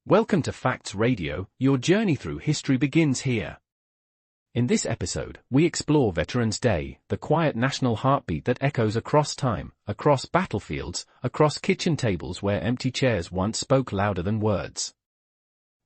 Welcome to Facts Radio, your journey through history begins here. In this episode, we explore Veterans Day, the quiet national heartbeat that echoes across time, across battlefields, across kitchen tables where empty chairs once spoke louder than words.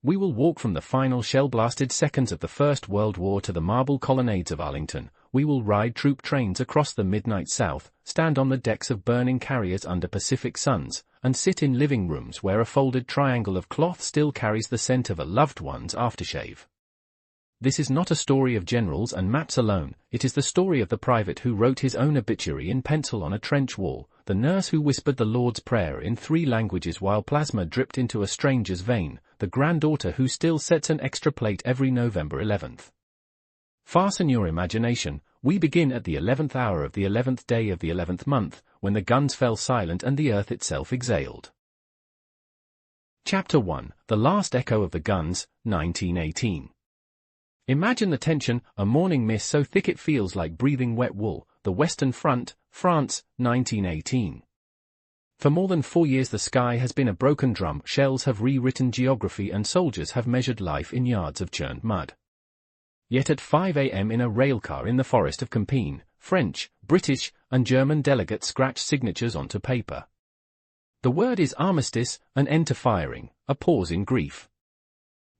We will walk from the final shell-blasted seconds of the First World War to the marble colonnades of Arlington. We will ride troop trains across the midnight South, stand on the decks of burning carriers under Pacific suns, and sit in living rooms where a folded triangle of cloth still carries the scent of a loved one's aftershave. This is not a story of generals and maps alone, it is the story of the private who wrote his own obituary in pencil on a trench wall, the nurse who whispered the Lord's Prayer in 3 languages while plasma dripped into a stranger's vein, the granddaughter who still sets an extra plate every November 11th. Fasten your imagination, we begin at the 11th hour of the 11th day of the 11th month, when the guns fell silent and the earth itself exhaled. Chapter 1, The Last Echo of the Guns, 1918. Imagine the tension, a morning mist so thick it feels like breathing wet wool, the Western Front, France, 1918. For more than 4 years the sky has been a broken drum, shells have rewritten geography and soldiers have measured life in yards of churned mud. Yet at 5 a.m. in a railcar in the forest of Compiègne, French, British, and German delegates scratch signatures onto paper. The word is armistice, an end to firing, a pause in grief.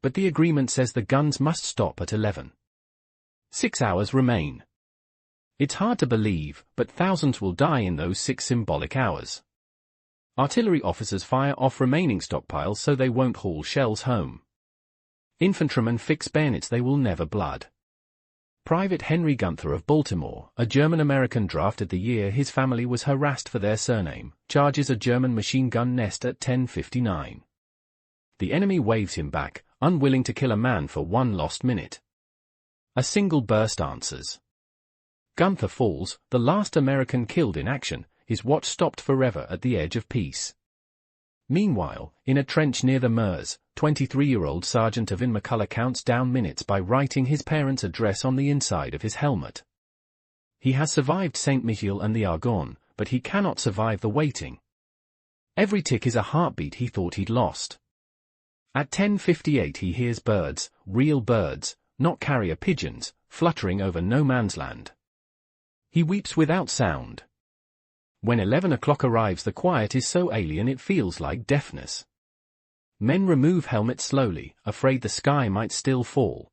But the agreement says the guns must stop at 11. 6 hours remain. It's hard to believe, but thousands will die in those 6 symbolic hours. Artillery officers fire off remaining stockpiles so they won't haul shells home. Infantrymen fix bayonets they will never blood. Private Henry Gunther of Baltimore, a German-American drafted the year his family was harassed for their surname, charges a German machine gun nest at 10:59. The enemy waves him back, unwilling to kill a man for 1 lost minute. A single burst answers. Gunther falls, the last American killed in action, his watch stopped forever at the edge of peace. Meanwhile, in a trench near the Meuse, 23-year-old Sergeant Avin McCullough counts down minutes by writing his parents' address on the inside of his helmet. He has survived Saint-Mihiel and the Argonne, but he cannot survive the waiting. Every tick is a heartbeat he thought he'd lost. At 10:58 he hears birds, real birds, not carrier pigeons, fluttering over no man's land. He weeps without sound. When 11 o'clock arrives the quiet is so alien it feels like deafness. Men remove helmets slowly, afraid the sky might still fall.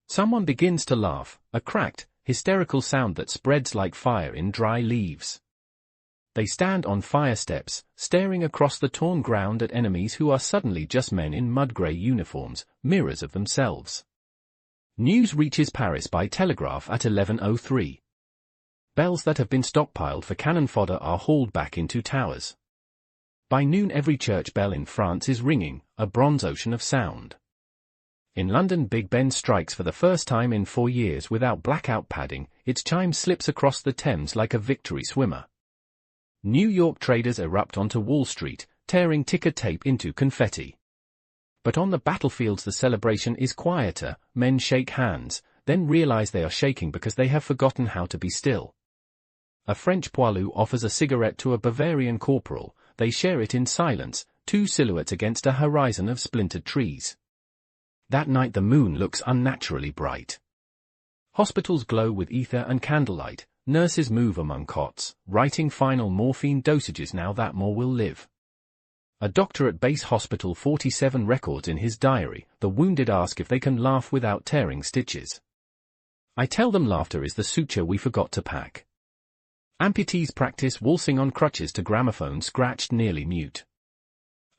Someone begins to laugh, a cracked, hysterical sound that spreads like fire in dry leaves. They stand on fire steps, staring across the torn ground at enemies who are suddenly just men in mud-grey uniforms, mirrors of themselves. News reaches Paris by telegraph at 11:03. Bells that have been stockpiled for cannon fodder are hauled back into towers. By noon every church bell in France is ringing, a bronze ocean of sound. In London Big Ben strikes for the first time in 4 years without blackout padding, its chime slips across the Thames like a victory swimmer. New York traders erupt onto Wall Street, tearing ticker tape into confetti. But on the battlefields the celebration is quieter, men shake hands, then realize they are shaking because they have forgotten how to be still. A French poilu offers a cigarette to a Bavarian corporal, they share it in silence, 2 silhouettes against a horizon of splintered trees. That night the moon looks unnaturally bright. Hospitals glow with ether and candlelight, nurses move among cots, writing final morphine dosages now that more will live. A doctor at Base Hospital 47 records in his diary, the wounded ask if they can laugh without tearing stitches. I tell them laughter is the suture we forgot to pack. Amputees practice waltzing on crutches to gramophone scratched nearly mute.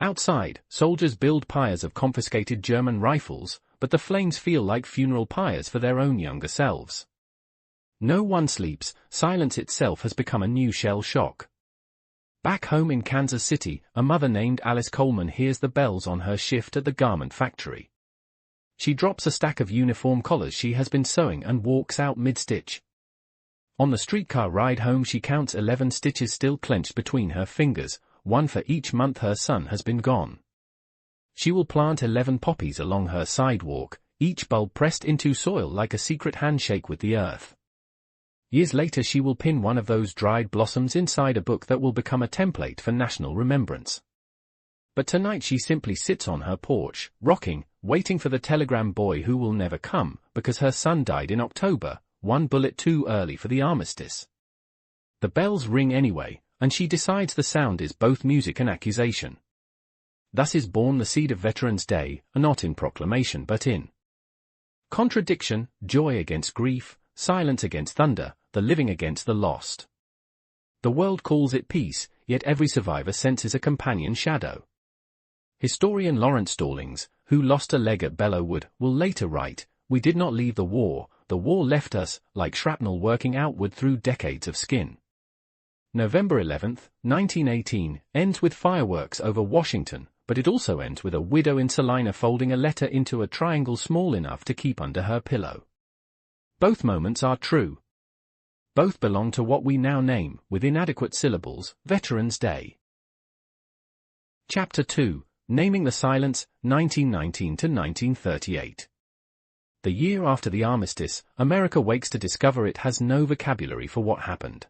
Outside, soldiers build pyres of confiscated German rifles, but the flames feel like funeral pyres for their own younger selves. No one sleeps, silence itself has become a new shell shock. Back home in Kansas City, a mother named Alice Coleman hears the bells on her shift at the garment factory. She drops a stack of uniform collars she has been sewing and walks out mid-stitch. On the streetcar ride home she counts 11 stitches still clenched between her fingers, 1 for each month her son has been gone. She will plant 11 poppies along her sidewalk, each bulb pressed into soil like a secret handshake with the earth. Years later she will pin one of those dried blossoms inside a book that will become a template for national remembrance. But tonight she simply sits on her porch, rocking, waiting for the telegram boy who will never come, because her son died in October, one bullet too early for the armistice. The bells ring anyway, and she decides the sound is both music and accusation. Thus is born the seed of Veterans Day, not in proclamation but in contradiction, joy against grief, silence against thunder, the living against the lost. The world calls it peace, yet every survivor senses a companion shadow. Historian Lawrence Stallings, who lost a leg at Belleau Wood, will later write, "We did not leave the war left us, like shrapnel working outward through decades of skin." November 11th, 1918, ends with fireworks over Washington, but it also ends with a widow in Salina folding a letter into a triangle small enough to keep under her pillow. Both moments are true. Both belong to what we now name, with inadequate syllables, Veterans Day. Chapter 2. Naming the Silence, 1919 to 1938. The year after the armistice, America wakes to discover it has no vocabulary for what happened.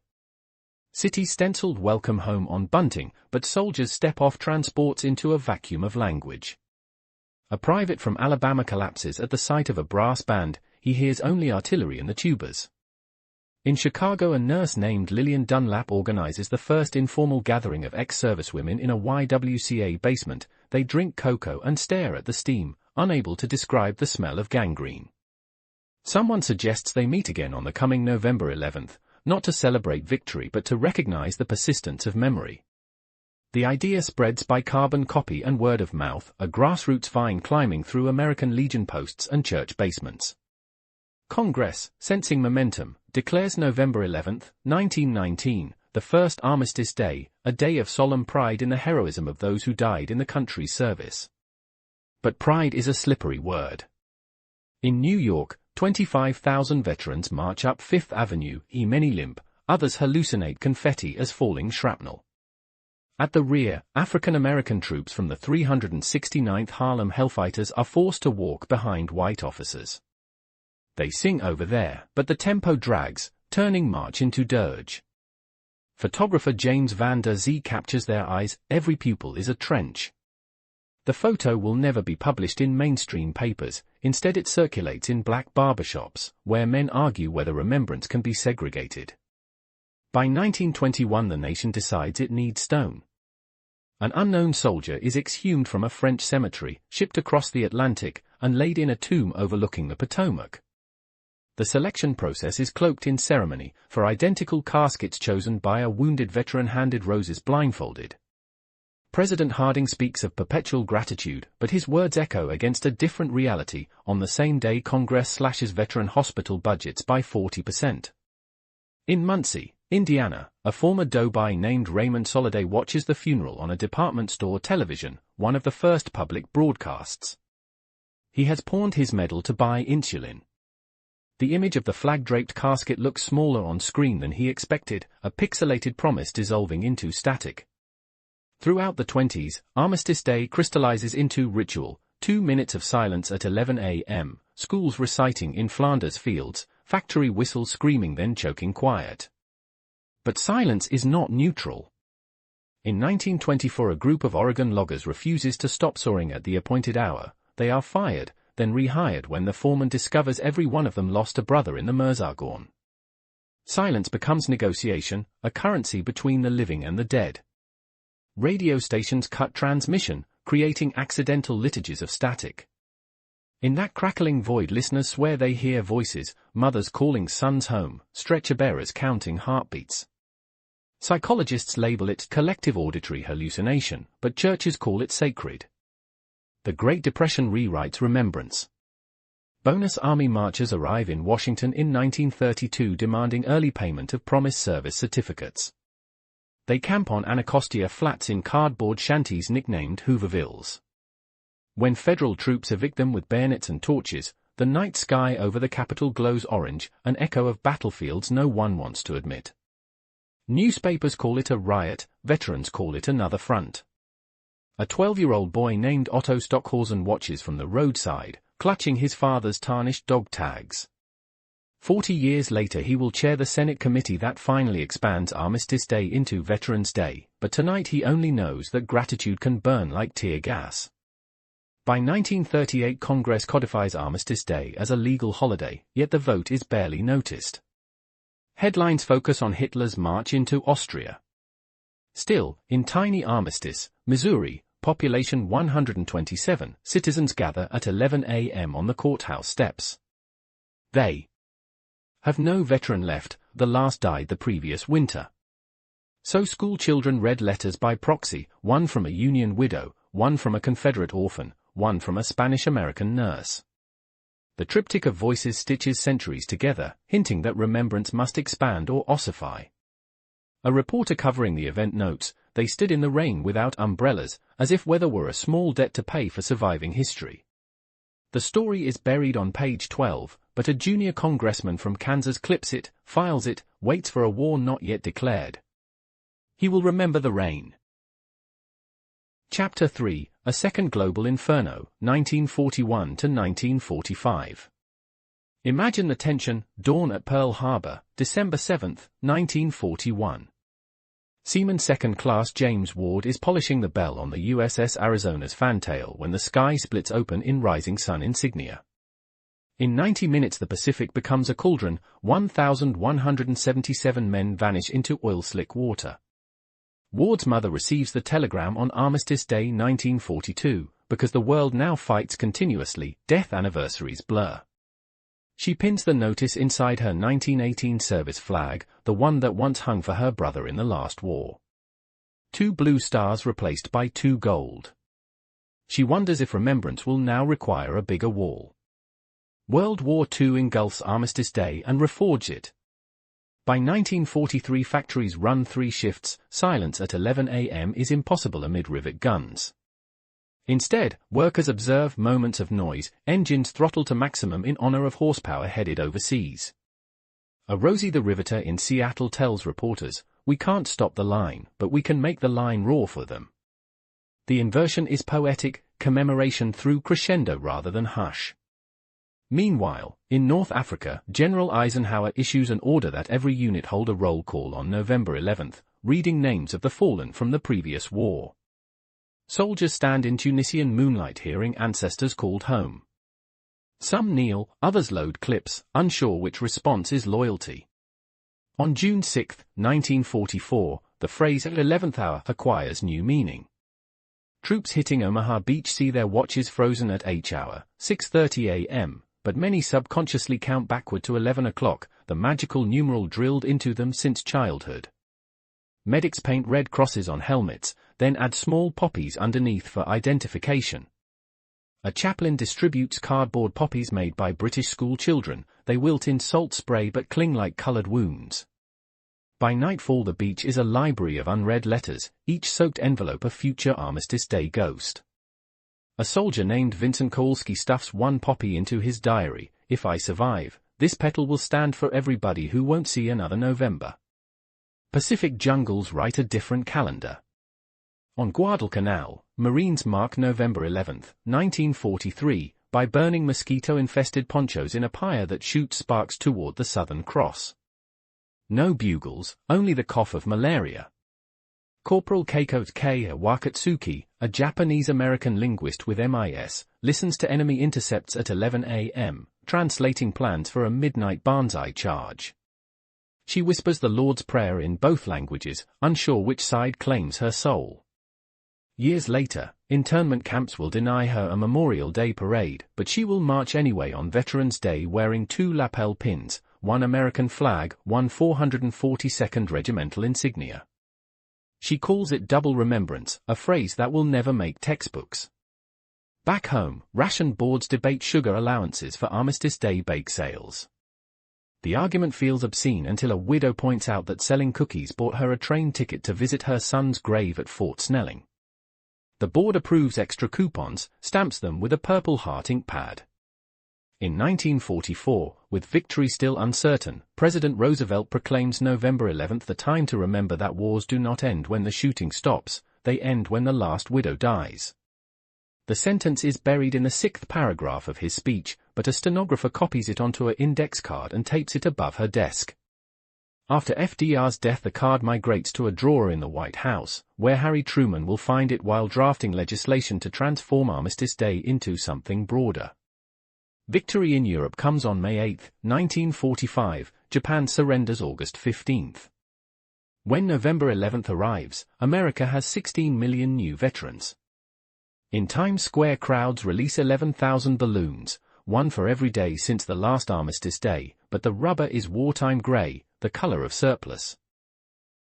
Cities stenciled "Welcome Home" on bunting, but soldiers step off transports into a vacuum of language. A private from Alabama collapses at the sight of a brass band. He hears only artillery and the tubas. In Chicago, a nurse named Lillian Dunlap organizes the first informal gathering of ex-servicewomen in a YWCA basement. They drink cocoa and stare at the steam, unable to describe the smell of gangrene. Someone suggests they meet again on the coming November 11th, not to celebrate victory but to recognize the persistence of memory. The idea spreads by carbon copy and word of mouth, a grassroots vine climbing through American Legion posts and church basements. Congress, sensing momentum, declares November 11th, 1919, the first Armistice Day, a day of solemn pride in the heroism of those who died in the country's service. But pride is a slippery word. In New York, 25,000 veterans march up Fifth Avenue, many limp, others hallucinate confetti as falling shrapnel. At the rear, African-American troops from the 369th Harlem Hellfighters are forced to walk behind white officers. They sing "Over There," but the tempo drags, turning march into dirge. Photographer James Van Der Zee captures their eyes, every pupil is a trench. The photo will never be published in mainstream papers, instead it circulates in black barbershops, where men argue whether remembrance can be segregated. By 1921 the nation decides it needs stone. An unknown soldier is exhumed from a French cemetery, shipped across the Atlantic, and laid in a tomb overlooking the Potomac. The selection process is cloaked in ceremony, for identical caskets chosen by a wounded veteran handed roses blindfolded. President Harding speaks of perpetual gratitude, but his words echo against a different reality. On the same day, Congress slashes veteran hospital budgets by 40%. In Muncie, Indiana, a former doughboy named Raymond Soliday watches the funeral on a department store television, one of the first public broadcasts. He has pawned his medal to buy insulin. The image of the flag-draped casket looks smaller on screen than he expected, a pixelated promise dissolving into static. Throughout the 20s, Armistice Day crystallizes into ritual, 2 minutes of silence at 11 a.m., schools reciting in Flanders fields, factory whistles screaming then choking quiet. But silence is not neutral. In 1924 a group of Oregon loggers refuses to stop sawing at the appointed hour. They are fired, then rehired when the foreman discovers every one of them lost a brother in the Meuse-Argonne. Silence becomes negotiation, a currency between the living and the dead. Radio stations cut transmission, creating accidental litiges of static. In that crackling void listeners swear they hear voices, mothers calling sons home, stretcher-bearers counting heartbeats. Psychologists label it collective auditory hallucination, but churches call it sacred. The Great Depression rewrites remembrance. Bonus Army marchers arrive in Washington in 1932 demanding early payment of promised service certificates. They camp on Anacostia Flats in cardboard shanties nicknamed Hoovervilles. When federal troops evict them with bayonets and torches, the night sky over the Capitol glows orange, an echo of battlefields no one wants to admit. Newspapers call it a riot, veterans call it another front. A 12-year-old boy named Otto Stockhausen watches from the roadside, clutching his father's tarnished dog tags. 40 years later he will chair the Senate committee that finally expands Armistice Day into Veterans Day, but tonight he only knows that gratitude can burn like tear gas. By 1938 Congress codifies Armistice Day as a legal holiday, yet the vote is barely noticed. Headlines focus on Hitler's march into Austria. Still, in tiny Armistice, Missouri, population 127, citizens gather at 11 a.m. on the courthouse steps. They have no veteran left, the last died the previous winter. So school children read letters by proxy, one from a Union widow, one from a Confederate orphan, one from a Spanish-American nurse. The triptych of voices stitches centuries together, hinting that remembrance must expand or ossify. A reporter covering the event notes, they stood in the rain without umbrellas, as if weather were a small debt to pay for surviving history. The story is buried on page 12, but a junior congressman from Kansas clips it, files it, waits for a war not yet declared. He will remember the rain. Chapter 3, A Second Global Inferno, 1941 to 1945. Imagine the tension, dawn at Pearl Harbor, December 7, 1941. Seaman Second Class James Ward is polishing the bell on the USS Arizona's fantail when the sky splits open in rising sun insignia. In 90 minutes the Pacific becomes a cauldron, 1,177 men vanish into oil-slick water. Ward's mother receives the telegram on Armistice Day 1942, because the world now fights continuously, death anniversaries blur. She pins the notice inside her 1918 service flag, the one that once hung for her brother in the last war. 2 blue stars replaced by 2 gold. She wonders if remembrance will now require a bigger wall. World War II engulfs Armistice Day and reforges it. By 1943 factories run 3 shifts, silence at 11 a.m. is impossible amid rivet guns. Instead, workers observe moments of noise, engines throttle to maximum in honor of horsepower headed overseas. A Rosie the Riveter in Seattle tells reporters, "We can't stop the line, but we can make the line roar for them." The inversion is poetic, commemoration through crescendo rather than hush. Meanwhile, in North Africa, General Eisenhower issues an order that every unit hold a roll call on November 11, reading names of the fallen from the previous war. Soldiers stand in Tunisian moonlight hearing ancestors called home. Some kneel, others load clips, unsure which response is loyalty. On June 6, 1944, the phrase 11th hour acquires new meaning. Troops hitting Omaha Beach see their watches frozen at H hour, 6:30 a.m., but many subconsciously count backward to 11 o'clock, the magical numeral drilled into them since childhood. Medics paint red crosses on helmets, then add small poppies underneath for identification. A chaplain distributes cardboard poppies made by British school children. They wilt in salt spray but cling like colored wounds. By nightfall the beach is a library of unread letters, each soaked envelope a future Armistice Day ghost. A soldier named Vincent Kowalski stuffs one poppy into his diary. "If I survive, this petal will stand for everybody who won't see another November." Pacific jungles write a different calendar. On Guadalcanal, Marines mark November 11, 1943, by burning mosquito-infested ponchos in a pyre that shoots sparks toward the Southern Cross. No bugles, only the cough of malaria. Corporal Keiko Wakatsuki, a Japanese-American linguist with MIS, listens to enemy intercepts at 11 a.m., translating plans for a midnight banzai charge. She whispers the Lord's Prayer in both languages, unsure which side claims her soul. Years later, internment camps will deny her a Memorial Day parade, but she will march anyway on Veterans Day wearing 2 lapel pins, one American flag, one 442nd Regimental insignia. She calls it double remembrance, a phrase that will never make textbooks. Back home, ration boards debate sugar allowances for Armistice Day bake sales. The argument feels obscene until a widow points out that selling cookies bought her a train ticket to visit her son's grave at Fort Snelling. The board approves extra coupons, stamps them with a Purple Heart ink pad. In 1944, with victory still uncertain, President Roosevelt proclaims November 11 the time to remember that wars do not end when the shooting stops, they end when the last widow dies. The sentence is buried in the 6th paragraph of his speech, but a stenographer copies it onto an index card and tapes it above her desk. After FDR's death, the card migrates to a drawer in the White House, where Harry Truman will find it while drafting legislation to transform Armistice Day into something broader. Victory in Europe comes on May 8, 1945, Japan surrenders August 15. When November 11 arrives, America has 16 million new veterans. In Times Square, crowds release 11,000 balloons, one for every day since the last Armistice Day, but the rubber is wartime gray, the color of surplus.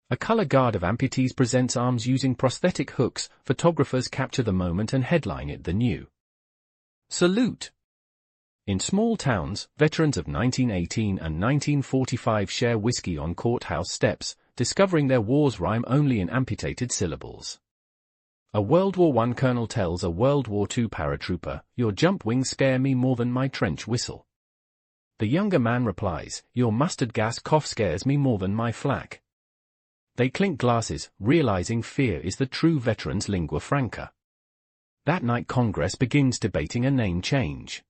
A color guard of amputees presents arms using prosthetic hooks. Photographers capture the moment and headline it "The New Salute." In small towns, veterans of 1918 and 1945 share whiskey on courthouse steps, discovering their wars rhyme only in amputated syllables. A World War I colonel tells a World War II paratrooper, "Your jump wings scare me more than my trench whistle." The younger man replies, "Your mustard gas cough scares me more than my flak." They clink glasses, realizing fear is the true veteran's lingua franca. That night Congress begins debating a name change.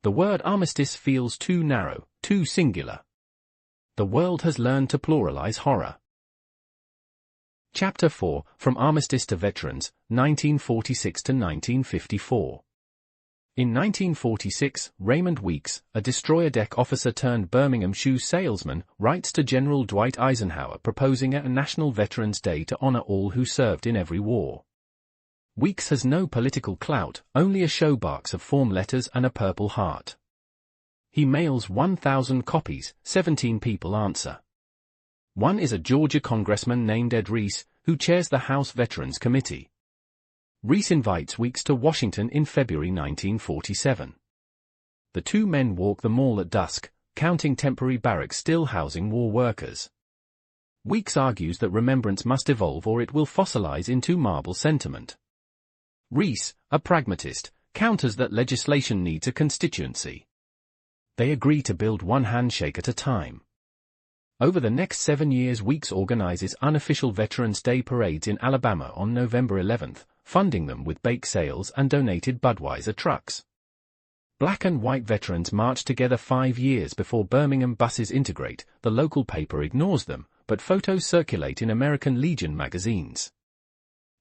The word armistice feels too narrow, too singular. The world has learned to pluralize horror. Chapter 4, From Armistice to Veterans, 1946 to 1954. In 1946, Raymond Weeks, a destroyer deck officer turned Birmingham shoe salesman, writes to General Dwight Eisenhower proposing a National Veterans Day to honor all who served in every war. Weeks has no political clout, only a showbox of form letters and a Purple Heart. He mails 1,000 copies, 17 people answer. One is a Georgia congressman named Ed Reese, who chairs the House Veterans Committee. Reese invites Weeks to Washington in February 1947. The two men walk the mall at dusk, counting temporary barracks still housing war workers. Weeks argues that remembrance must evolve or it will fossilize into marble sentiment. Reese, a pragmatist, counters that legislation needs a constituency. They agree to build one handshake at a time. Over the next 7 years, Weeks organizes unofficial Veterans Day parades in Alabama on November 11, funding them with bake sales and donated Budweiser trucks. Black and white veterans march together 5 years before Birmingham buses integrate. The local paper ignores them, but photos circulate in American Legion magazines.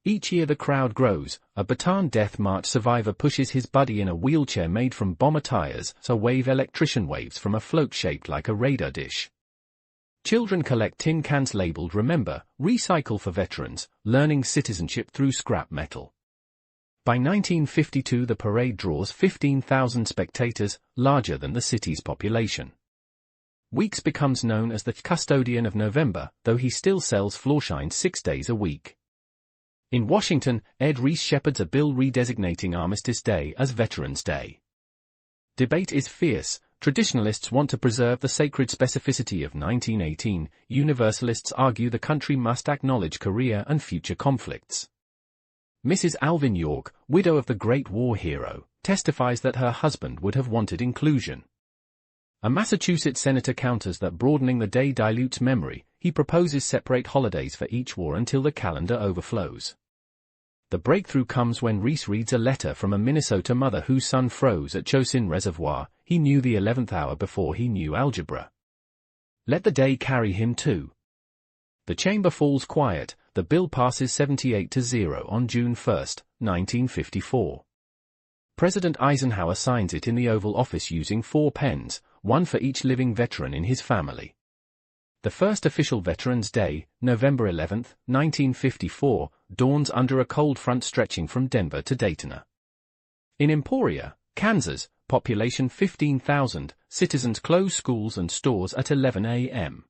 Each year the crowd grows. A Bataan Death March survivor pushes his buddy in a wheelchair made from bomber tires, so wave electrician waves from a float shaped like a radar dish. Children collect tin cans labeled "Remember, Recycle for Veterans," learning citizenship through scrap metal. By 1952 the parade draws 15,000 spectators, larger than the city's population. Weeks becomes known as the custodian of November, though he still sells floorshine 6 days a week. In Washington, Ed Reese shepherds a bill redesignating Armistice Day as Veterans Day. Debate is fierce. Traditionalists want to preserve the sacred specificity of 1918, Universalists argue the country must acknowledge Korea and future conflicts. Mrs. Alvin York, widow of the Great War hero, testifies that her husband would have wanted inclusion. A Massachusetts senator counters that broadening the day dilutes memory. He proposes separate holidays for each war until the calendar overflows. The breakthrough comes when Reese reads a letter from a Minnesota mother whose son froze at Chosin Reservoir. He knew the 11th hour before he knew algebra. Let the day carry him too. The chamber falls quiet. The bill passes 78-0 on June 1, 1954. President Eisenhower signs it in the Oval Office using 4 pens, one for each living veteran in his family. The first official Veterans Day, November 11, 1954, dawns under a cold front stretching from Denver to Daytona. In Emporia, Kansas, population 15,000, citizens close schools and stores at 11 a.m.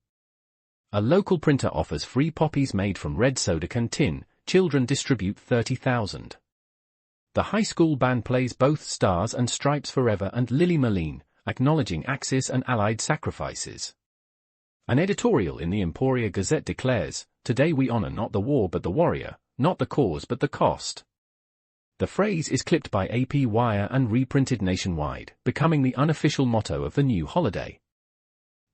A local printer offers free poppies made from red soda can tin. Children distribute 30,000. The high school band plays both Stars and Stripes Forever and Lily Marlene, acknowledging Axis and Allied sacrifices. An editorial in the Emporia Gazette declares, "Today we honor not the war but the warrior, not the cause but the cost." The phrase is clipped by AP Wire and reprinted nationwide, becoming the unofficial motto of the new holiday.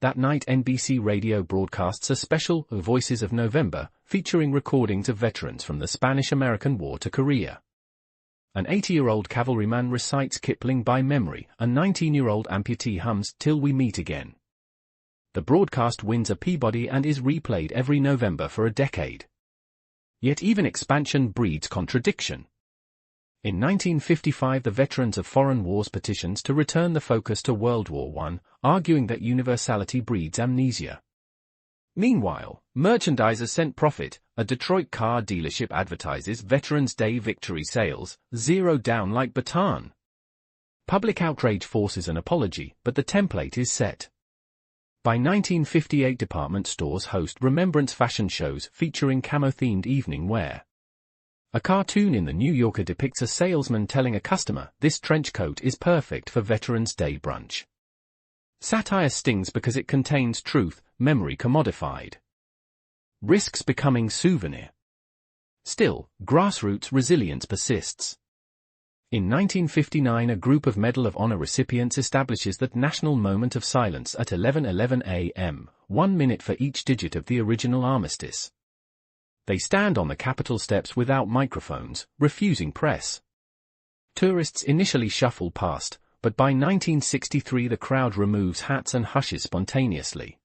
That night NBC Radio broadcasts a special, Voices of November, featuring recordings of veterans from the Spanish-American War to Korea. An 80-year-old cavalryman recites Kipling by memory, a 19-year-old amputee hums Till We Meet Again. The broadcast wins a Peabody and is replayed every November for a decade. Yet even expansion breeds contradiction. In 1955 the veterans of foreign wars petitions to return the focus to World War I, arguing that universality breeds amnesia. Meanwhile, merchandisers scent profit. A Detroit car dealership advertises Veterans Day victory sales, zero down like Bataan. Public outrage forces an apology, but the template is set. By 1958 department stores host remembrance fashion shows featuring camo-themed evening wear. A cartoon in the New Yorker depicts a salesman telling a customer, "This trench coat is perfect for Veterans Day brunch." Satire stings because it contains truth, memory commodified. Risks becoming souvenir. Still, grassroots resilience persists. In 1959 a group of Medal of Honor recipients establishes that national moment of silence at 11:11 a.m., 1 minute for each digit of the original Armistice. They stand on the Capitol steps without microphones, refusing press. Tourists initially shuffle past, but by 1963 the crowd removes hats and hushes spontaneously.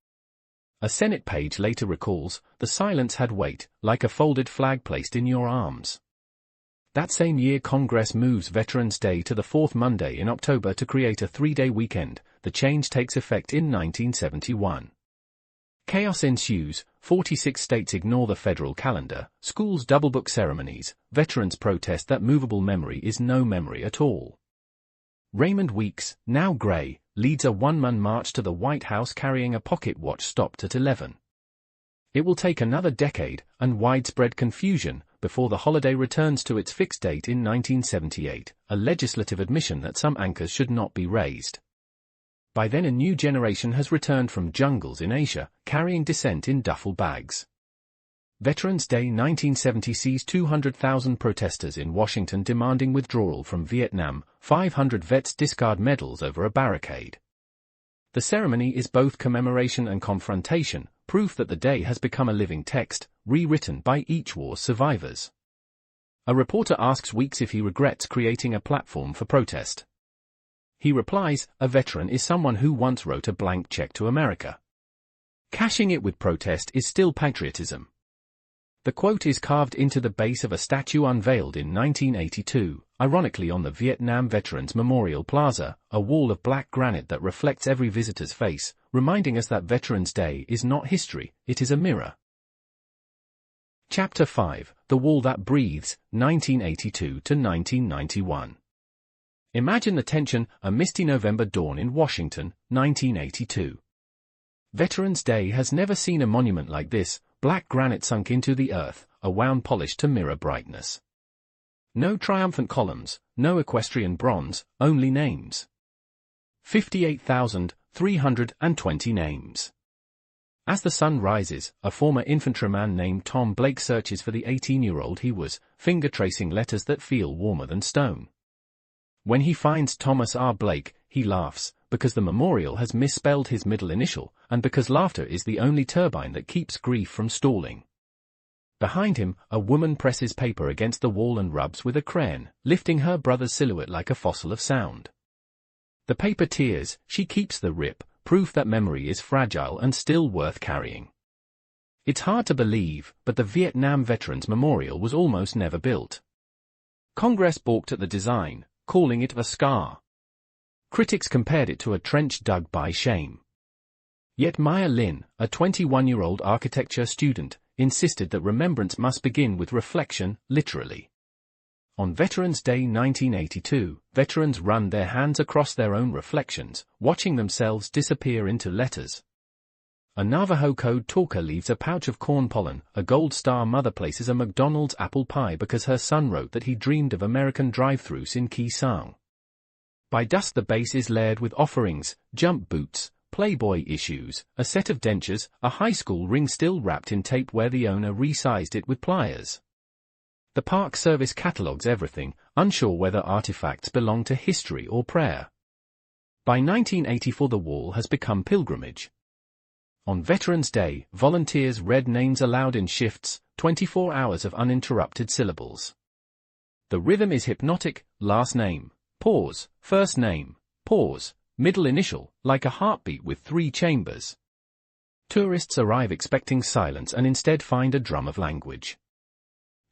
A Senate page later recalls, "The silence had weight, like a folded flag placed in your arms." That same year Congress moves Veterans Day to the fourth Monday in October to create a 3-day weekend. The change takes effect in 1971. Chaos ensues, 46 states ignore the federal calendar, schools double-book ceremonies, veterans protest that movable memory is no memory at all. Raymond Weeks, now gray, leads a one-man march to the White House carrying a pocket watch stopped at 11. It will take another decade, and widespread confusion, before the holiday returns to its fixed date in 1978, a legislative admission that some anchors should not be raised. By then a new generation has returned from jungles in Asia, carrying dissent in duffel bags. Veterans Day 1970 sees 200,000 protesters in Washington demanding withdrawal from Vietnam. 500 vets discard medals over a barricade. The ceremony is both commemoration and confrontation, proof that the day has become a living text, rewritten by each war's survivors. A reporter asks Weeks if he regrets creating a platform for protest. He replies, "A veteran is someone who once wrote a blank check to America. Cashing it with protest is still patriotism." The quote is carved into the base of a statue unveiled in 1982, ironically on the Vietnam Veterans Memorial Plaza, a wall of black granite that reflects every visitor's face, reminding us that Veterans Day is not history, it is a mirror. Chapter 5, The Wall That Breathes, 1982 to 1991. Imagine the tension, a misty November dawn in Washington, 1982. Veterans Day has never seen a monument like this, black granite sunk into the earth, a wound polished to mirror brightness. No triumphant columns, no equestrian bronze, only names. 58,320 names. As the sun rises, a former infantryman named Tom Blake searches for the 18-year-old he was, finger-tracing letters that feel warmer than stone. When he finds Thomas R. Blake, he laughs, because the memorial has misspelled his middle initial, and because laughter is the only turbine that keeps grief from stalling. Behind him, a woman presses paper against the wall and rubs with a crayon, lifting her brother's silhouette like a fossil of sound. The paper tears, she keeps the rip, proof that memory is fragile and still worth carrying. It's hard to believe, but the Vietnam Veterans Memorial was almost never built. Congress balked at the design, calling it a scar. Critics compared it to a trench dug by shame. Yet Maya Lin, a 21-year-old architecture student, insisted that remembrance must begin with reflection, literally. On Veterans Day 1982, veterans run their hands across their own reflections, watching themselves disappear into letters. A Navajo code talker leaves a pouch of corn pollen, a Gold Star mother places a McDonald's apple pie because her son wrote that he dreamed of American drive-thrus in Khe Sanh. By dusk the base is layered with offerings, jump boots, Playboy issues, a set of dentures, a high school ring still wrapped in tape where the owner resized it with pliers. The Park Service catalogues everything, unsure whether artifacts belong to history or prayer. By 1984 the wall has become pilgrimage. On Veterans Day, volunteers read names aloud in shifts, 24 hours of uninterrupted syllables. The rhythm is hypnotic: last name, pause, first name, pause, middle initial, like a heartbeat with 3 chambers. Tourists arrive expecting silence and instead find a drum of language.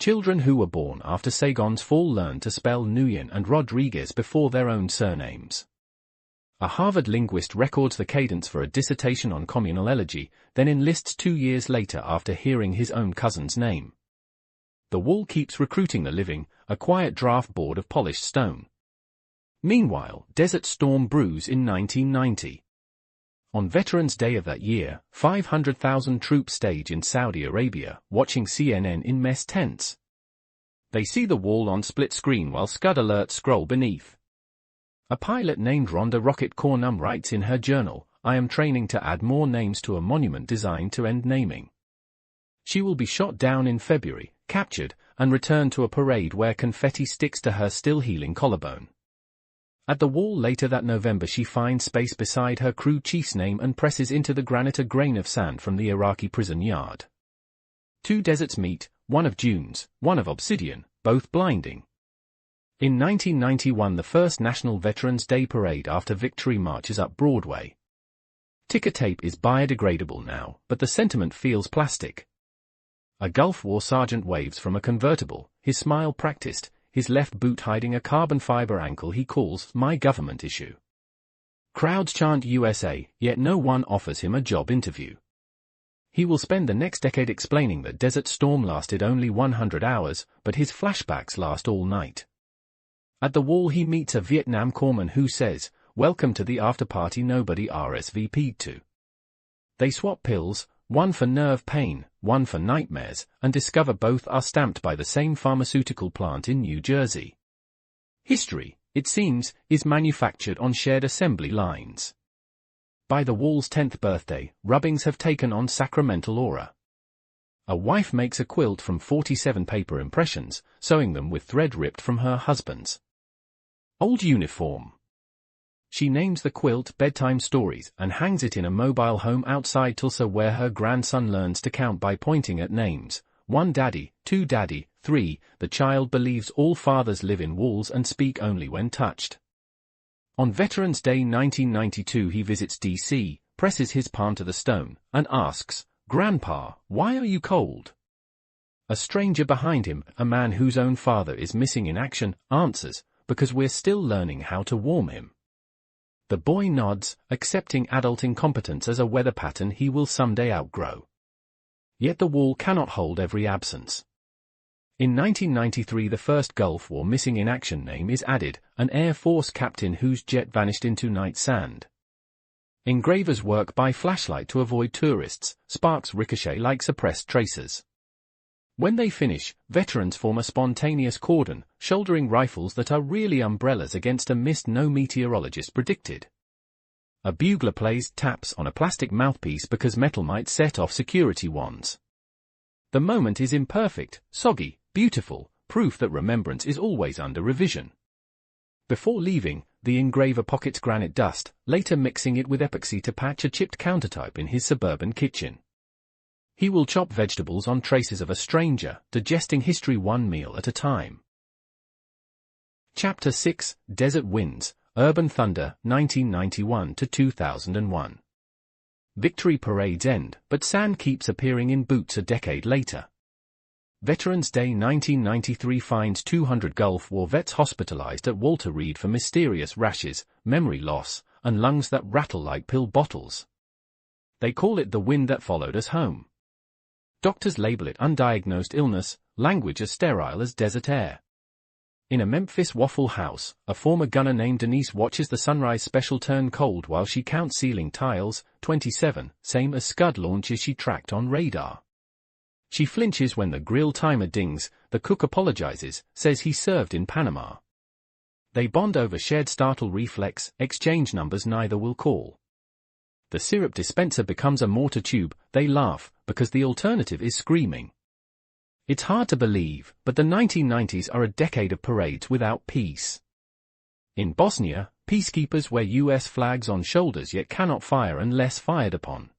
Children who were born after Sagon's fall learn to spell Nguyen and Rodriguez before their own surnames. A Harvard linguist records the cadence for a dissertation on communal elegy, then enlists 2 years later after hearing his own cousin's name. The wall keeps recruiting the living, a quiet draft board of polished stone. Meanwhile, Desert Storm brews in 1990. On Veterans Day of that year, 500,000 troops stage in Saudi Arabia, watching CNN in mess tents. They see the wall on split screen while Scud alerts scroll beneath. A pilot named Rhonda Rocket Cornum writes in her journal, "I am training to add more names to a monument designed to end naming." She will be shot down in February, captured, and returned to a parade where confetti sticks to her still healing collarbone. At the wall later that November she finds space beside her crew chief's name and presses into the granite a grain of sand from the Iraqi prison yard. 2 deserts meet, one of dunes, one of obsidian, both blinding. In 1991 the first National Veterans Day Parade after Victory marches up Broadway. Ticker tape is biodegradable now, but the sentiment feels plastic. A Gulf War sergeant waves from a convertible, his smile practiced, his left boot hiding a carbon fiber ankle he calls "my government issue." Crowds chant USA, yet no one offers him a job interview. He will spend the next decade explaining that Desert Storm lasted only 100 hours, but his flashbacks last all night. At the wall he meets a Vietnam corpsman who says, "Welcome to the after-party nobody RSVP'd to." They swap pills, one for nerve pain, one for nightmares, and discover both are stamped by the same pharmaceutical plant in New Jersey. History, it seems, is manufactured on shared assembly lines. By the wall's 10th birthday, rubbings have taken on sacramental aura. A wife makes a quilt from 47 paper impressions, sewing them with thread ripped from her husband's old uniform. She names the quilt Bedtime Stories and hangs it in a mobile home outside Tulsa where her grandson learns to count by pointing at names. 1 daddy, 2 daddy, 3. The child believes all fathers live in walls and speak only when touched. On Veterans Day 1992 he visits D.C., presses his palm to the stone, and asks, "Grandpa, why are you cold?" A stranger behind him, a man whose own father is missing in action, answers, "Because we're still learning how to warm him." The boy nods, accepting adult incompetence as a weather pattern he will someday outgrow. Yet the wall cannot hold every absence. In 1993 the first Gulf War missing in action name is added, an Air Force captain whose jet vanished into night sand. Engravers work by flashlight to avoid tourists, sparks ricochet like suppressed tracers. When they finish, veterans form a spontaneous cordon, shouldering rifles that are really umbrellas against a mist no meteorologist predicted. A bugler plays taps on a plastic mouthpiece because metal might set off security wands. The moment is imperfect, soggy, beautiful, proof that remembrance is always under revision. Before leaving, the engraver pockets granite dust, later mixing it with epoxy to patch a chipped countertop in his suburban kitchen. He will chop vegetables on traces of a stranger, digesting history one meal at a time. Chapter 6, Desert Winds, Urban Thunder, 1991 to 2001. Victory parades end, but sand keeps appearing in boots a decade later. Veterans Day 1993 finds 200 Gulf War vets hospitalized at Walter Reed for mysterious rashes, memory loss, and lungs that rattle like pill bottles. They call it the wind that followed us home. Doctors label it undiagnosed illness, language as sterile as desert air. In a Memphis Waffle House, a former gunner named Denise watches the sunrise special turn cold while she counts ceiling tiles, 27, same as Scud launches she tracked on radar. She flinches when the grill timer dings, the cook apologizes, says he served in Panama. They bond over shared startle reflex, exchange numbers neither will call. The syrup dispenser becomes a mortar tube, they laugh, because the alternative is screaming. It's hard to believe, but the 1990s are a decade of parades without peace. In Bosnia, peacekeepers wear US flags on shoulders yet cannot fire unless fired upon.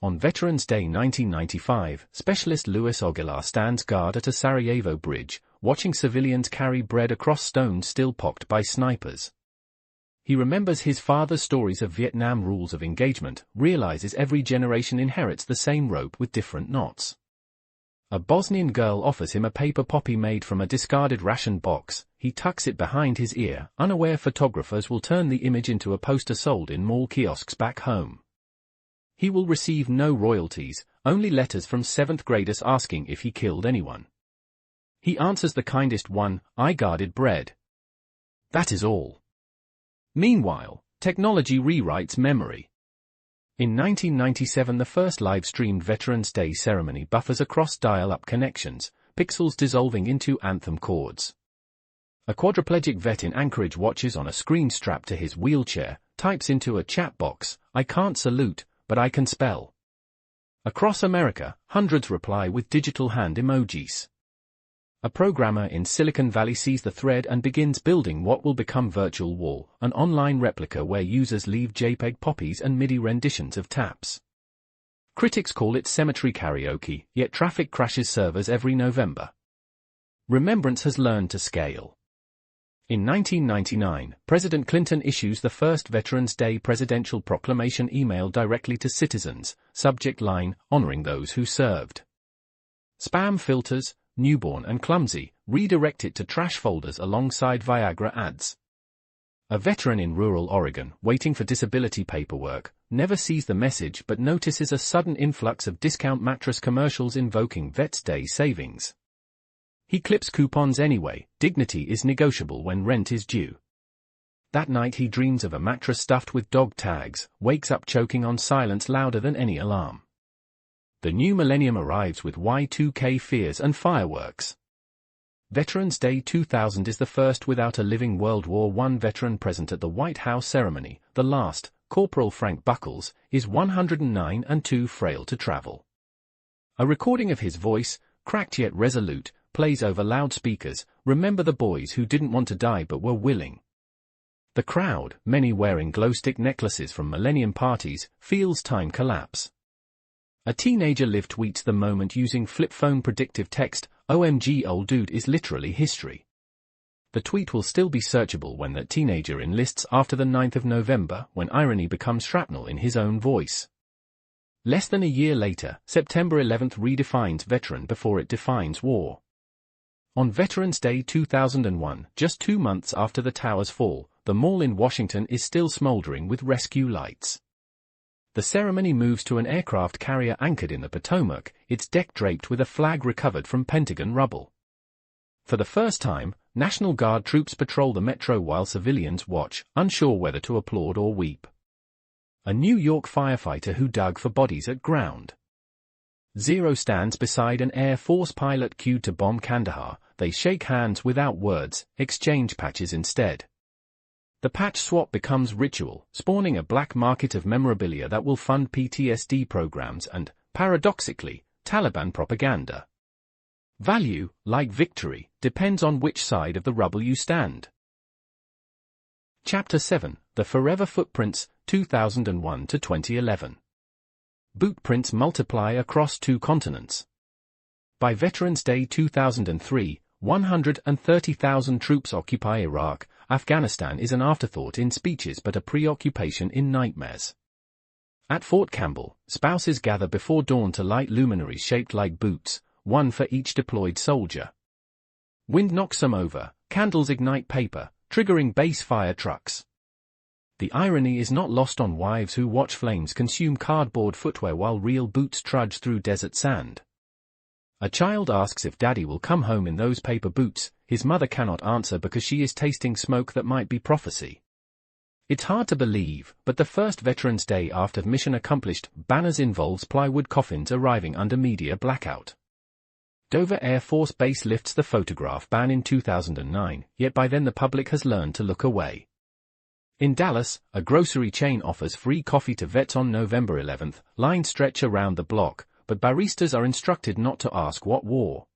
On Veterans Day 1995, Specialist Luis Aguilar stands guard at a Sarajevo bridge, watching civilians carry bread across stones still pocked by snipers. He remembers his father's stories of Vietnam rules of engagement, realizes every generation inherits the same rope with different knots. A Bosnian girl offers him a paper poppy made from a discarded ration box. He tucks it behind his ear, unaware photographers will turn the image into a poster sold in mall kiosks back home. He will receive no royalties, only letters from 7th graders asking if he killed anyone. He answers the kindest one, "I guarded bread." That is all. Meanwhile, technology rewrites memory. In 1997, the first live-streamed Veterans Day ceremony buffers across dial-up connections, pixels dissolving into anthem chords. A quadriplegic vet in Anchorage watches on a screen strapped to his wheelchair, types into a chat box, "I can't salute, but I can spell." Across America, hundreds reply with digital hand emojis. A programmer in Silicon Valley sees the thread and begins building what will become Virtual Wall, an online replica where users leave JPEG poppies and MIDI renditions of taps. Critics call it cemetery karaoke, yet traffic crashes servers every November. Remembrance has learned to scale. In 1999, President Clinton issues the first Veterans Day presidential proclamation email directly to citizens, subject line, "Honoring those who served." Spam filters, newborn and clumsy, redirect it to trash folders alongside Viagra ads. A veteran in rural Oregon, waiting for disability paperwork, never sees the message but notices a sudden influx of discount mattress commercials invoking Vets Day savings. He clips coupons anyway. Dignity is negotiable when rent is due. That night he dreams of a mattress stuffed with dog tags, wakes up choking on silence louder than any alarm. The new millennium arrives with Y2K fears and fireworks. Veterans Day 2000 is the first without a living World War I veteran present at the White House ceremony. The last, Corporal Frank Buckles, is 109 and too frail to travel. A recording of his voice, cracked yet resolute, plays over loudspeakers. "Remember the boys who didn't want to die but were willing." The crowd, many wearing glow-stick necklaces from millennium parties, feels time collapse. A teenager live tweets the moment using flip phone predictive text, "OMG old dude is literally history." The tweet will still be searchable when that teenager enlists after the 9th of November, when irony becomes shrapnel in his own voice. Less than a year later, September 11th redefines veteran before it defines war. On Veterans Day 2001, just 2 months after the towers fall, the mall in Washington is still smoldering with rescue lights. The ceremony moves to an aircraft carrier anchored in the Potomac, its deck draped with a flag recovered from Pentagon rubble. For the first time, National Guard troops patrol the metro while civilians watch, unsure whether to applaud or weep. A New York firefighter who dug for bodies at ground zero stands beside an Air Force pilot queued to bomb Kandahar. They shake hands without words, exchange patches instead. The patch swap becomes ritual, spawning a black market of memorabilia that will fund PTSD programs and, paradoxically, Taliban propaganda. Value, like victory, depends on which side of the rubble you stand. Chapter 7, The Forever Footprints, 2001 to 2011. Boot prints multiply across 2 continents. By Veterans Day 2003, 130,000 troops occupy Iraq. Afghanistan is an afterthought in speeches but a preoccupation in nightmares. At Fort Campbell, spouses gather before dawn to light luminaries shaped like boots, one for each deployed soldier. Wind knocks them over, candles ignite paper, triggering base fire trucks. The irony is not lost on wives who watch flames consume cardboard footwear while real boots trudge through desert sand. A child asks if daddy will come home in those paper boots. His mother cannot answer because she is tasting smoke that might be prophecy. It's hard to believe, but the first Veterans Day after mission accomplished banners involves plywood coffins arriving under media blackout. Dover Air Force Base lifts the photograph ban in 2009, yet by then the public has learned to look away. In Dallas, a grocery chain offers free coffee to vets on November 11th, lines stretch around the block, but baristas are instructed not to ask what war.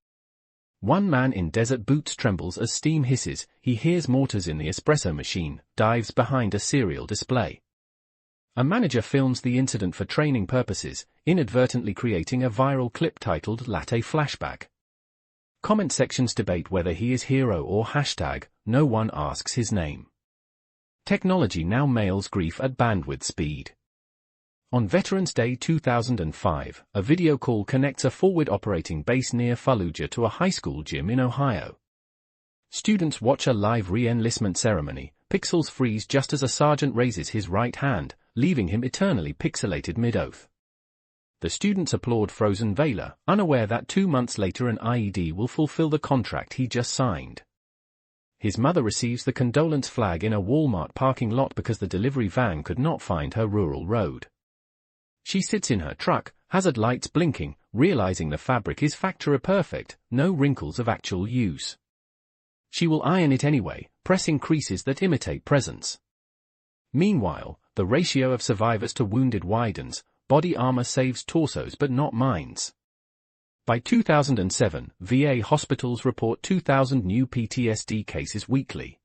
One man in desert boots trembles as steam hisses. He hears mortars in the espresso machine, dives behind a cereal display. A manager films the incident for training purposes, inadvertently creating a viral clip titled Latte Flashback. Comment sections debate whether he is hero or hashtag, no one asks his name. Technology now mails grief at bandwidth speed. On Veterans Day 2005, a video call connects a forward operating base near Fallujah to a high school gym in Ohio. Students watch a live re-enlistment ceremony. Pixels freeze just as a sergeant raises his right hand, leaving him eternally pixelated mid-oath. The students applaud frozen Valor, unaware that 2 months later an IED will fulfill the contract he just signed. His mother receives the condolence flag in a Walmart parking lot because the delivery van could not find her rural road. She sits in her truck, hazard lights blinking, realizing the fabric is factory perfect, no wrinkles of actual use. She will iron it anyway, pressing creases that imitate presence. Meanwhile, the ratio of survivors to wounded widens, body armor saves torsos but not minds. By 2007, VA hospitals report 2,000 new PTSD cases weekly.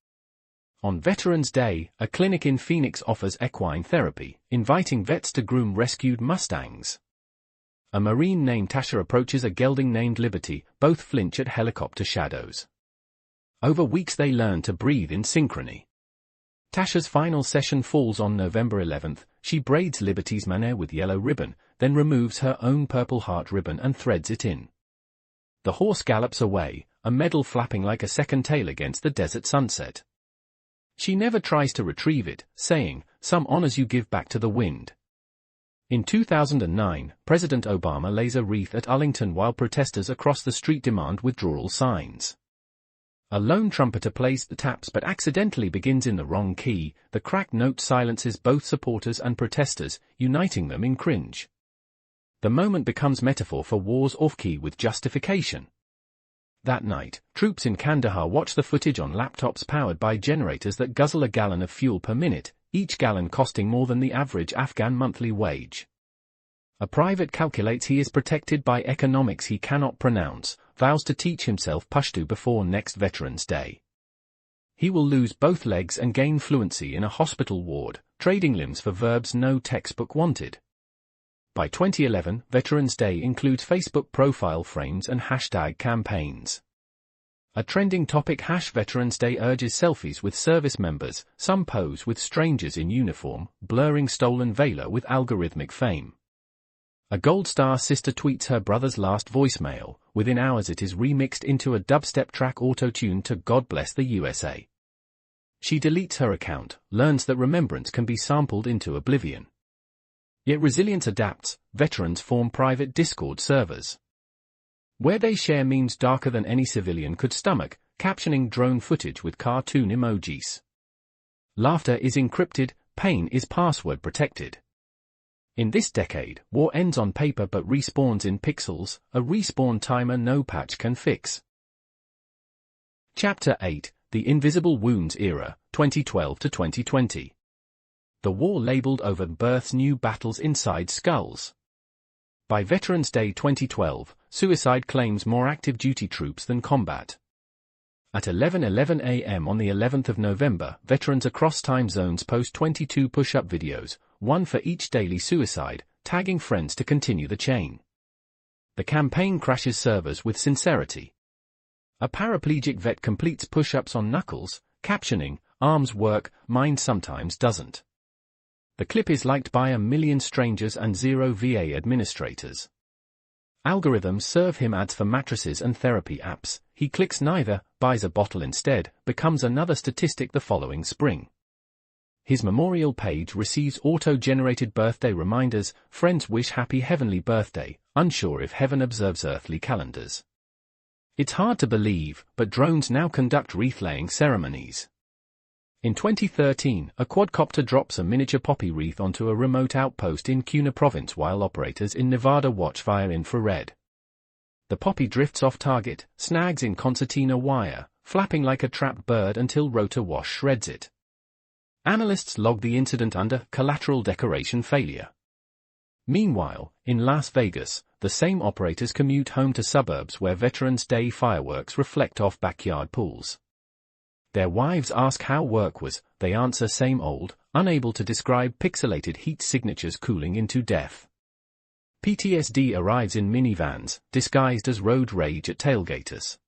On Veterans Day, a clinic in Phoenix offers equine therapy, inviting vets to groom rescued Mustangs. A Marine named Tasha approaches a gelding named Liberty, both flinch at helicopter shadows. Over weeks they learn to breathe in synchrony. Tasha's final session falls on November 11th. She braids Liberty's mane with yellow ribbon, then removes her own purple heart ribbon and threads it in. The horse gallops away, a medal flapping like a second tail against the desert sunset. She never tries to retrieve it, saying, "Some honors you give back to the wind." In 2009, President Obama lays a wreath at Arlington while protesters across the street demand withdrawal signs. A lone trumpeter plays the taps but accidentally begins in the wrong key. The cracked note silences both supporters and protesters, uniting them in cringe. The moment becomes metaphor for war's off-key with justification. That night, troops in Kandahar watch the footage on laptops powered by generators that guzzle a gallon of fuel per minute, each gallon costing more than the average Afghan monthly wage. A private calculates he is protected by economics he cannot pronounce, vows to teach himself Pashto before next Veterans Day. He will lose both legs and gain fluency in a hospital ward, trading limbs for verbs no textbook wanted. By 2011, Veterans Day includes Facebook profile frames and hashtag campaigns. A trending topic #Veterans Day urges selfies with service members, some pose with strangers in uniform, blurring stolen valor with algorithmic fame. A Gold Star sister tweets her brother's last voicemail. Within hours it is remixed into a dubstep track auto-tuned to God Bless the USA. She deletes her account, learns that remembrance can be sampled into oblivion. Yet resilience adapts. Veterans form private Discord servers, where they share memes darker than any civilian could stomach, captioning drone footage with cartoon emojis. Laughter is encrypted, pain is password protected. In this decade, war ends on paper but respawns in pixels, a respawn timer no patch can fix. Chapter 8, The Invisible Wounds Era, 2012 to 2020. The war labeled over birth's new battles inside skulls. By Veterans Day 2012, suicide claims more active duty troops than combat. At 11:11 a.m. on the 11th of November, veterans across time zones post 22 push-up videos, one for each daily suicide, tagging friends to continue the chain. The campaign crashes servers with sincerity. A paraplegic vet completes push-ups on knuckles, captioning, "Arms work, mine sometimes doesn't." The clip is liked by 1 million strangers and 0 VA administrators. Algorithms serve him ads for mattresses and therapy apps. He clicks neither, buys a bottle instead, becomes another statistic the following spring. His memorial page receives auto-generated birthday reminders. Friends wish happy heavenly birthday, unsure if heaven observes earthly calendars. It's hard to believe, but drones now conduct wreath-laying ceremonies. In 2013, a quadcopter drops a miniature poppy wreath onto a remote outpost in Cuna province while operators in Nevada watch via infrared. The poppy drifts off target, snags in concertina wire, flapping like a trapped bird until rotor wash shreds it. Analysts log the incident under collateral decoration failure. Meanwhile, in Las Vegas, the same operators commute home to suburbs where Veterans Day fireworks reflect off backyard pools. Their wives ask how work was, they answer same old, unable to describe pixelated heat signatures cooling into death. PTSD arrives in minivans, disguised as road rage at tailgaters.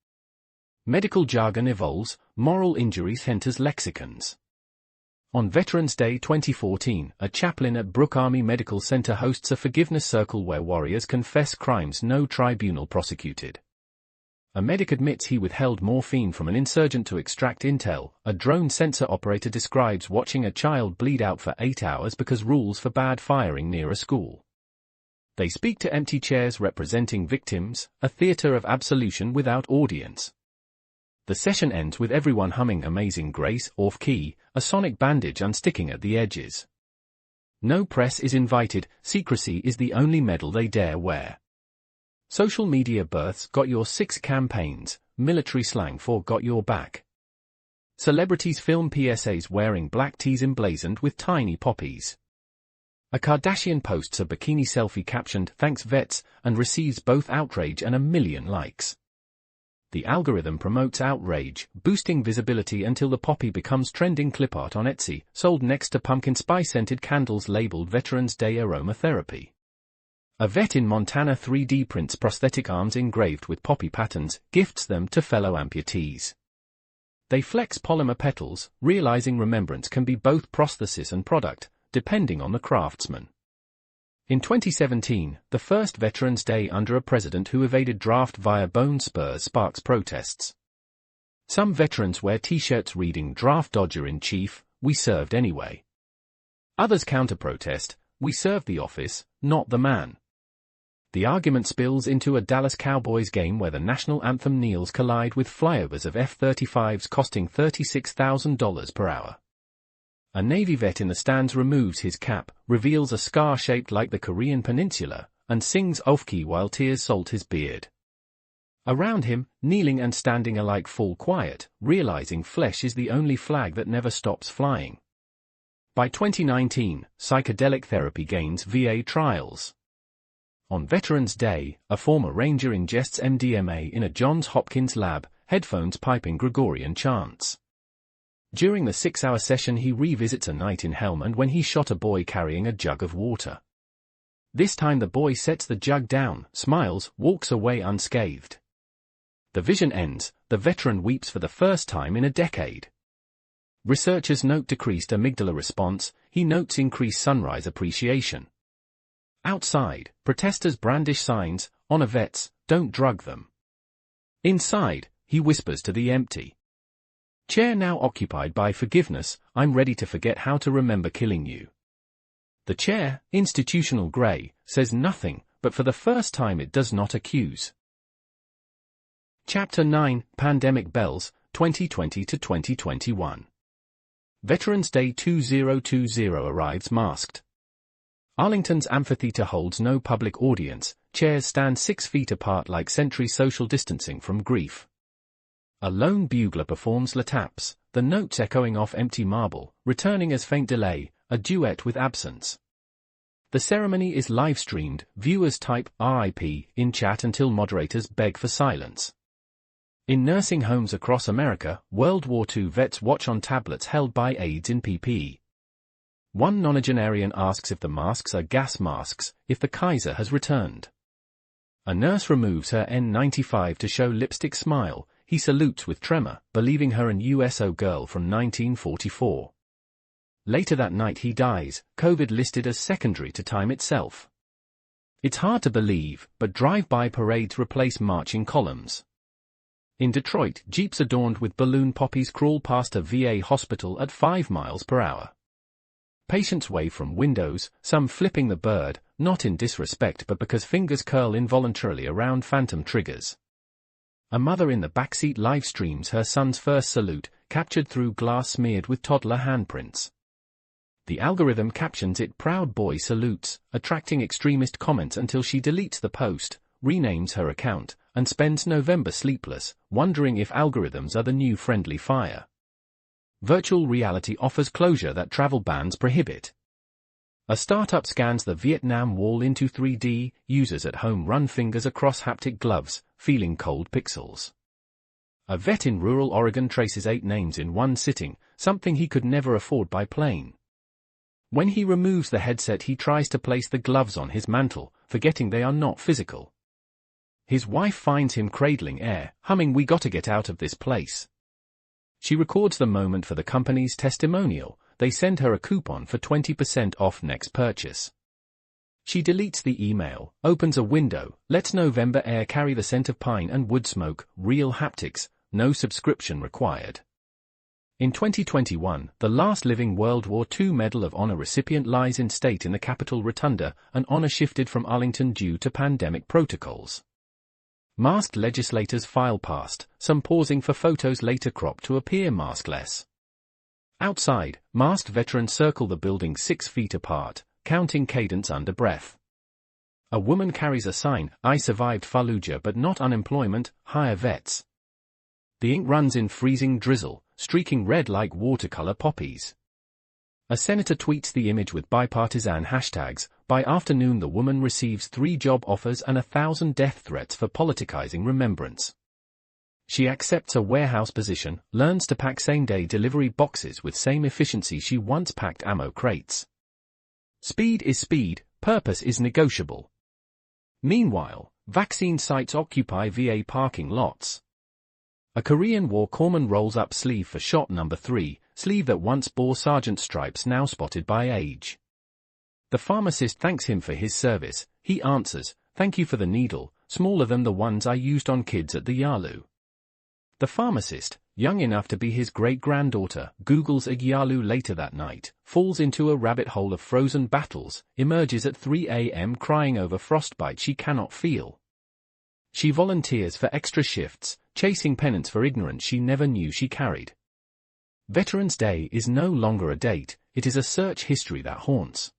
Medical jargon evolves, moral injuries enters lexicons. On Veterans Day 2014, a chaplain at Brooke Army Medical Center hosts a forgiveness circle where warriors confess crimes no tribunal prosecuted. A medic admits he withheld morphine from an insurgent to extract intel. A drone sensor operator describes watching a child bleed out for 8 hours because rules forbade firing near a school. They speak to empty chairs representing victims, a theater of absolution without audience. The session ends with everyone humming Amazing Grace off-key, a sonic bandage unsticking at the edges. No press is invited, secrecy is the only medal they dare wear. Social media births got your 6 campaigns, military slang for got your back. Celebrities film PSAs wearing black tees emblazoned with tiny poppies. A Kardashian posts a bikini selfie captioned "Thanks Vets" and receives both outrage and 1 million likes. The algorithm promotes outrage, boosting visibility until the poppy becomes trending clip art on Etsy, sold next to pumpkin spice-scented candles labeled Veterans Day Aromatherapy. A vet in Montana 3D prints prosthetic arms engraved with poppy patterns, gifts them to fellow amputees. They flex polymer petals, realizing remembrance can be both prosthesis and product, depending on the craftsman. In 2017, the first Veterans Day under a president who evaded draft via bone spurs sparks protests. Some veterans wear t-shirts reading "Draft Dodger in Chief, we served anyway." Others counter-protest, "We served the office, not the man." The argument spills into a Dallas Cowboys game where the national anthem kneels collide with flyovers of F-35s costing $36,000 per hour. A Navy vet in the stands removes his cap, reveals a scar shaped like the Korean peninsula, and sings off-key while tears salt his beard. Around him, kneeling and standing alike fall quiet, realizing flesh is the only flag that never stops flying. By 2019, psychedelic therapy gains VA trials. On Veterans Day, a former Ranger ingests MDMA in a Johns Hopkins lab, headphones piping Gregorian chants. During the 6-hour session he revisits a night in Helmand when he shot a boy carrying a jug of water. This time the boy sets the jug down, smiles, walks away unscathed. The vision ends, the veteran weeps for the first time in a decade. Researchers note decreased amygdala response, he notes increased sunrise appreciation. Outside, protesters brandish signs, "Honor vets, don't drug them." Inside, he whispers to the empty chair now occupied by forgiveness, "I'm ready to forget how to remember killing you." The chair, institutional gray, says nothing, but for the first time it does not accuse. Chapter 9, Pandemic Bells, 2020 to 2021. Veterans Day 2020 arrives masked. Arlington's amphitheater holds no public audience, chairs stand 6 feet apart like sentry social distancing from grief. A lone bugler performs la taps, the notes echoing off empty marble, returning as faint delay, a duet with absence. The ceremony is live-streamed, viewers type RIP in chat until moderators beg for silence. In nursing homes across America, World War II vets watch on tablets held by aides in PPE. One nonagenarian asks if the masks are gas masks, if the Kaiser has returned. A nurse removes her N95 to show lipstick smile. He salutes with tremor, believing her an USO girl from 1944. Later that night he dies, COVID listed as secondary to time itself. It's hard to believe, but drive-by parades replace marching columns. In Detroit, jeeps adorned with balloon poppies crawl past a VA hospital at 5 miles per hour. Patients wave from windows, some flipping the bird, not in disrespect but because fingers curl involuntarily around phantom triggers. A mother in the backseat live streams her son's first salute, captured through glass smeared with toddler handprints. The algorithm captions it "Proud Boy Salutes," attracting extremist comments until she deletes the post, renames her account, and spends November sleepless, wondering if algorithms are the new friendly fire. Virtual reality offers closure that travel bans prohibit. A startup scans the Vietnam Wall into 3D, users at home run fingers across haptic gloves, feeling cold pixels. A vet in rural Oregon traces 8 names in one sitting, something he could never afford by plane. When he removes the headset he tries to place the gloves on his mantle, forgetting they are not physical. His wife finds him cradling air, humming "We Gotta Get Out of This Place." She records the moment for the company's testimonial. They send her a coupon for 20% off next purchase. She deletes the email, opens a window, lets November air carry the scent of pine and wood smoke, real haptics, no subscription required. In 2021, the last living World War II Medal of Honor recipient lies in state in the Capitol Rotunda, an honor shifted from Arlington due to pandemic protocols. Masked legislators file past, some pausing for photos later cropped to appear maskless. Outside, masked veterans circle the building 6 feet apart, counting cadence under breath. A woman carries a sign, "I survived Fallujah but not unemployment, hire vets." The ink runs in freezing drizzle, streaking red like watercolor poppies. A senator tweets the image with bipartisan hashtags. By afternoon the woman receives 3 job offers and 1,000 death threats for politicizing remembrance. She accepts a warehouse position, learns to pack same-day delivery boxes with same efficiency she once packed ammo crates. Speed is speed, purpose is negotiable. Meanwhile, vaccine sites occupy VA parking lots. A Korean War corpsman rolls up sleeve for shot number 3, sleeve that once bore sergeant stripes now spotted by age. The pharmacist thanks him for his service. He answers, "Thank you for the needle, smaller than the ones I used on kids at the Yalu." The pharmacist, young enough to be his great-granddaughter, Googles a Yalu later that night, falls into a rabbit hole of frozen battles, emerges at 3 a.m. crying over frostbite she cannot feel. She volunteers for extra shifts, chasing penance for ignorance she never knew she carried. Veterans Day is no longer a date, it is a search history that haunts.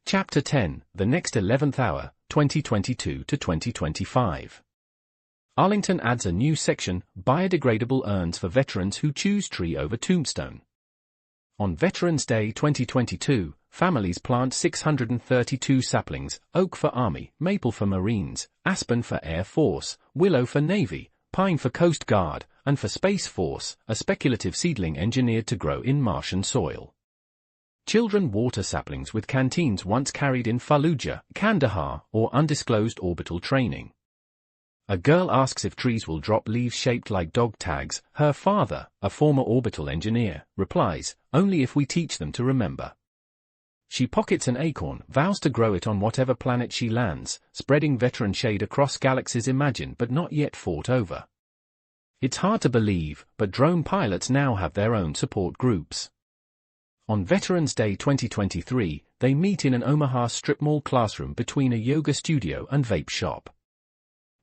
Chapter 10, The Next 11th Hour, 2022 to 2025. Arlington adds a new section, Biodegradable Urns for Veterans Who Choose Tree Over Tombstone. On Veterans Day 2022, families plant 632 saplings, oak for Army, maple for Marines, aspen for Air Force, willow for Navy, pine for Coast Guard, and for Space Force, a speculative seedling engineered to grow in Martian soil. Children water saplings with canteens once carried in Fallujah, Kandahar, or undisclosed orbital training. A girl asks if trees will drop leaves shaped like dog tags. Her father, a former orbital engineer, replies, "Only if we teach them to remember." She pockets an acorn, vows to grow it on whatever planet she lands, spreading veteran shade across galaxies imagined but not yet fought over. It's hard to believe, but drone pilots now have their own support groups. On Veterans Day 2023, they meet in an Omaha strip mall classroom between a yoga studio and vape shop.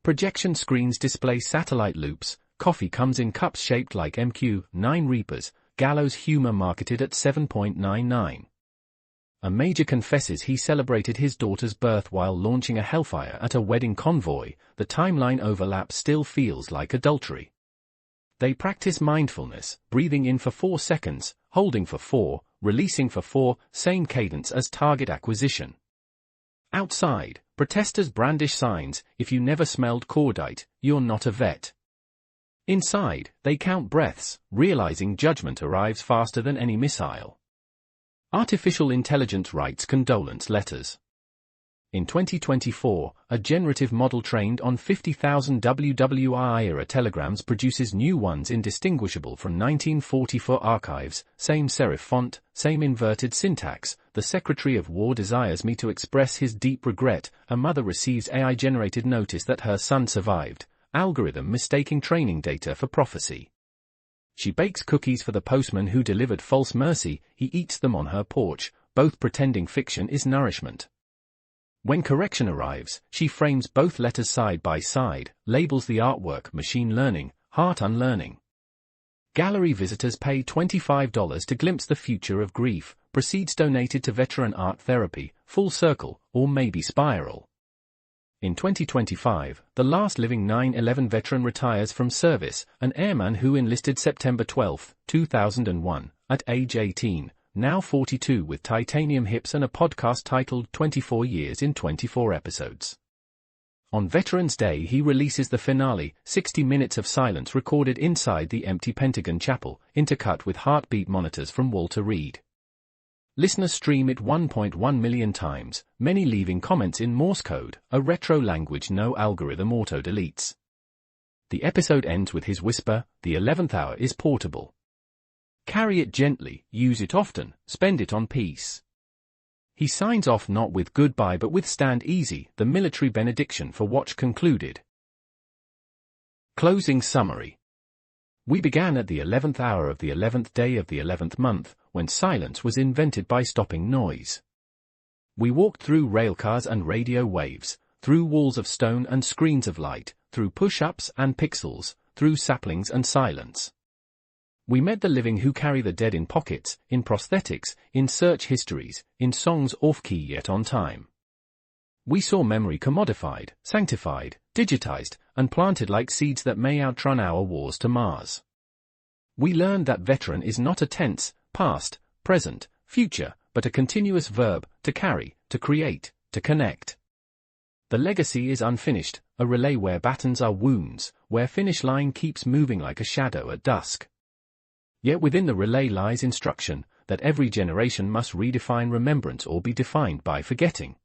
Projection screens display satellite loops, coffee comes in cups shaped like MQ-9 Reapers, gallows humor marketed at 7.99. A major confesses he celebrated his daughter's birth while launching a hellfire at a wedding convoy. The timeline overlap still feels like adultery. They practice mindfulness, breathing in for 4 seconds, holding for 4, releasing for 4, same cadence as target acquisition. Outside, protesters brandish signs, "If you never smelled cordite, you're not a vet." Inside, they count breaths, realizing judgment arrives faster than any missile. Artificial intelligence writes condolence letters. In 2024, a generative model trained on 50,000 WWI-era telegrams produces new ones indistinguishable from 1944 archives, same serif font, same inverted syntax. The Secretary of War desires me to express his deep regret. A mother receives AI-generated notice that her son survived, algorithm mistaking training data for prophecy. She bakes cookies for the postman who delivered false mercy. He eats them on her porch, both pretending fiction is nourishment. When correction arrives, she frames both letters side by side, labels the artwork machine learning, heart unlearning. Gallery visitors pay $25 to glimpse the future of grief, proceeds donated to veteran art therapy, full circle, or maybe spiral. In 2025, the last living 9/11 veteran retires from service, an airman who enlisted September 12, 2001, at age 18. Now 42 with titanium hips and a podcast titled 24 Years in 24 Episodes. On Veterans Day he releases the finale, 60 minutes of silence recorded inside the empty Pentagon Chapel, intercut with heartbeat monitors from Walter Reed. Listeners stream it 1.1 million times, many leaving comments in Morse code, a retro language no algorithm auto-deletes. The episode ends with his whisper, "The 11th hour is portable. Carry it gently, use it often, spend it on peace." He signs off not with goodbye but with stand easy, the military benediction for watch concluded. Closing summary. We began at the 11th hour of the 11th day of the 11th month, when silence was invented by stopping noise. We walked through railcars and radio waves, through walls of stone and screens of light, through push-ups and pixels, through saplings and silence. We met the living who carry the dead in pockets, in prosthetics, in search histories, in songs off-key yet on time. We saw memory commodified, sanctified, digitized, and planted like seeds that may outrun our wars to Mars. We learned that veteran is not a tense, past, present, future, but a continuous verb, to carry, to create, to connect. The legacy is unfinished, a relay where batons are wounds, where finish line keeps moving like a shadow at dusk. Yet within the relay lies instruction, that every generation must redefine remembrance or be defined by forgetting.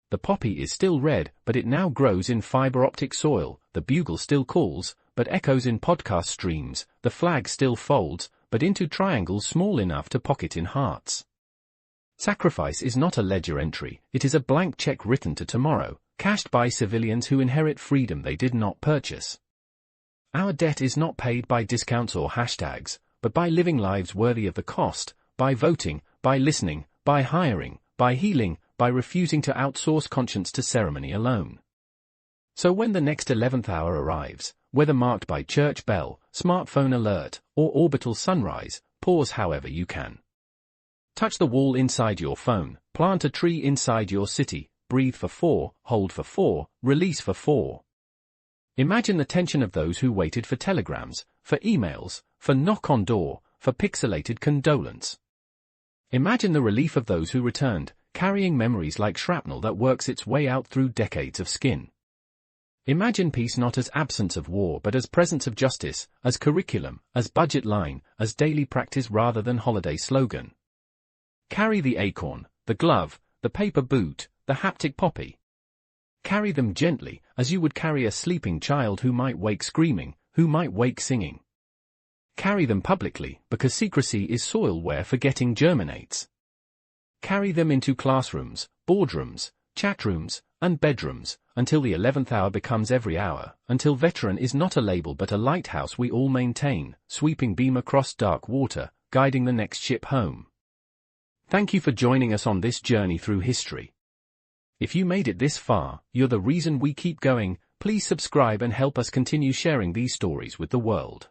The poppy is still red, but it now grows in fiber-optic soil, the bugle still calls, but echoes in podcast streams, the flag still folds, but into triangles small enough to pocket in hearts. Sacrifice is not a ledger entry, it is a blank check written to tomorrow, cashed by civilians who inherit freedom they did not purchase. Our debt is not paid by discounts or hashtags, but by living lives worthy of the cost, by voting, by listening, by hiring, by healing, by refusing to outsource conscience to ceremony alone. So when the next 11th hour arrives, whether marked by church bell, smartphone alert, or orbital sunrise, pause however you can. Touch the wall inside your phone, plant a tree inside your city, breathe for 4, hold for 4, release for 4. Imagine the tension of those who waited for telegrams, for emails, for knock on door, for pixelated condolence. Imagine the relief of those who returned, carrying memories like shrapnel that works its way out through decades of skin. Imagine peace not as absence of war but as presence of justice, as curriculum, as budget line, as daily practice rather than holiday slogan. Carry the acorn, the glove, the paper boot, the haptic poppy. Carry them gently, as you would carry a sleeping child who might wake screaming, who might wake singing. Carry them publicly, because secrecy is soil where forgetting germinates. Carry them into classrooms, boardrooms, chat rooms, and bedrooms, until the 11th hour becomes every hour, until veteran is not a label but a lighthouse we all maintain, sweeping beam across dark water, guiding the next ship home. Thank you for joining us on this journey through history. If you made it this far, you're the reason we keep going. Please subscribe and help us continue sharing these stories with the world.